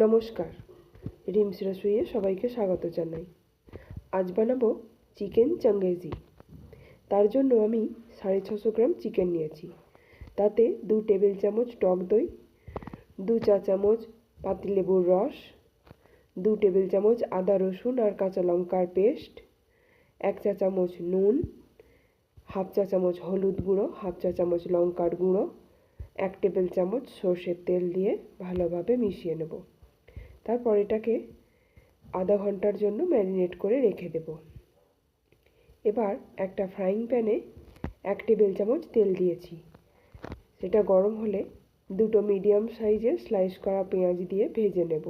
নমস্কার, রিমস রসুইয়ে সবাইকে স্বাগত জানাই। আজ বানাবো চিকেন চাঙ্গেজি। তার জন্য আমি 650 গ্রাম চিকেন নিয়েছি। তাতে 2 টেবিল চামচ টক দই, 2 চা চামচ পাতিলেবুর রস, 2 টেবিল চামচ আদা রসুন আর কাঁচা লঙ্কার পেস্ট, 1 চা চামচ নুন, হাফ চা চামচ হলুদ গুঁড়ো, হাফ চা চামচ লঙ্কার গুঁড়ো, 1 টেবিল চামচ সর্ষের তেল দিয়ে ভালোভাবে মিশিয়ে নেব। তারপর এটাকে আধা ঘন্টার জন্য ম্যারিনেট করে রেখে দেব। এবার একটা ফ্রাইং প্যানে 1 টেবিল চামচ তেল দিয়েছি। সেটা গরম হলে 2টো মিডিয়াম সাইজের স্লাইস করা পেঁয়াজ দিয়ে ভেজে নেব।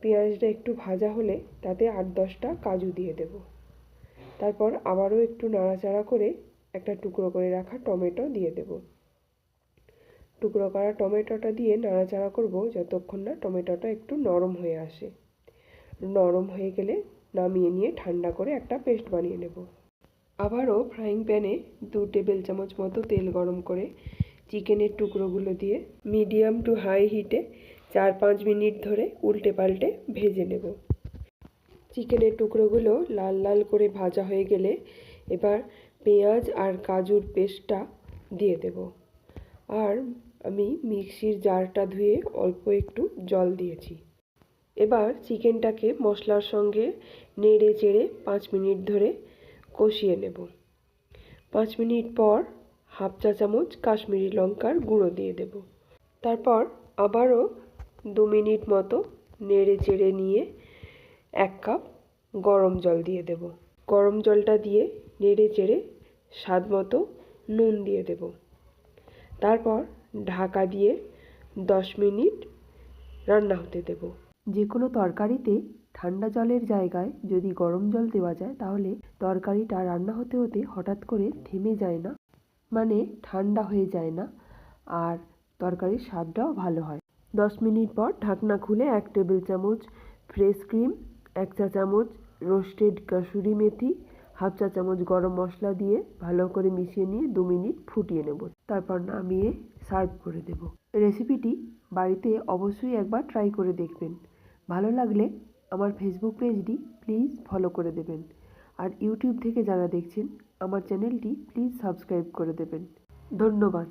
পেঁয়াজটা একটু ভাজা হলে তাতে 8-10টা কাজু দিয়ে দেব। তারপর আবারও একটু নাড়াচাড়া করে একটা টুকরো করে রাখা টমেটো দিয়ে দেব। টুকরো করা টমেটোটা দিয়ে নাড়াচাড়া করব যতক্ষণ না টমেটোটা একটু নরম হয়ে আসে। নরম হয়ে গেলে নামিয়ে নিয়ে ঠান্ডা করে একটা পেস্ট বানিয়ে নেব। আবারও ফ্রাইং প্যানে 2 টেবিল চামচ মতো তেল গরম করে চিকেনের টুকরোগুলো দিয়ে মিডিয়াম টু হাই হিটে 4-5 মিনিট ধরে উল্টে পাল্টে ভেজে নেব। চিকেনের টুকরোগুলো লাল লাল করে ভাজা হয়ে গেলে এবার পেঁয়াজ আর কাজুর পেস্টটা দিয়ে দেব। আর আমি মিক্সির জারটা ধুয়ে অল্প একটু জল দিয়েছি। এবার চিকেনটাকে মশলার সঙ্গে নেড়ে চেড়ে 5 মিনিট ধরে কষিয়ে নেব। 5 মিনিট পর হাফ চা চামচ কাশ্মীরি লঙ্কার গুঁড়ো দিয়ে দেব। তারপর আবারও 2 মিনিট মতো নেড়ে চেড়ে নিয়ে 1 কাপ গরম জল দিয়ে দেব। গরম জলটা দিয়ে নেড়ে চেড়ে স্বাদ মতো নুন দিয়ে দেব। তারপর ঢাকা দিয়ে 10 মিনিট রান্না হতে দেব। যে কোনো তরকারিতে ঠান্ডা জলের জায়গায় যদি গরম জল দেওয়া যায় তাহলে তরকারিটা রান্না হতে হতে হঠাৎ করে থেমে যায় না, মানে ঠান্ডা হয়ে যায় না, আর তরকারির স্বাদটাও ভালো হয়। 10 মিনিট পর ঢাকনা খুলে 1 টেবিল চামচ ফ্রেশ ক্রিম, 1 চা চামচ রোস্টেড কাসুরি মেথি, হাফ চা চামচ গরম মশলা দিয়ে ভালো করে মিশিয়ে নিয়ে 2 মিনিট ফুটিয়ে নেব। তারপর নামিয়ে সার্ভ করে দেব। রেসিপিটি বাড়িতে অবশ্যই একবার ট্রাই করে দেখবেন। ভালো লাগলে আমার ফেসবুক পেজটি প্লিজ ফলো করে দেবেন। আর ইউটিউব থেকে যারা দেখছেন আমার চ্যানেলটি প্লিজ সাবস্ক্রাইব করে দেবেন। ধন্যবাদ।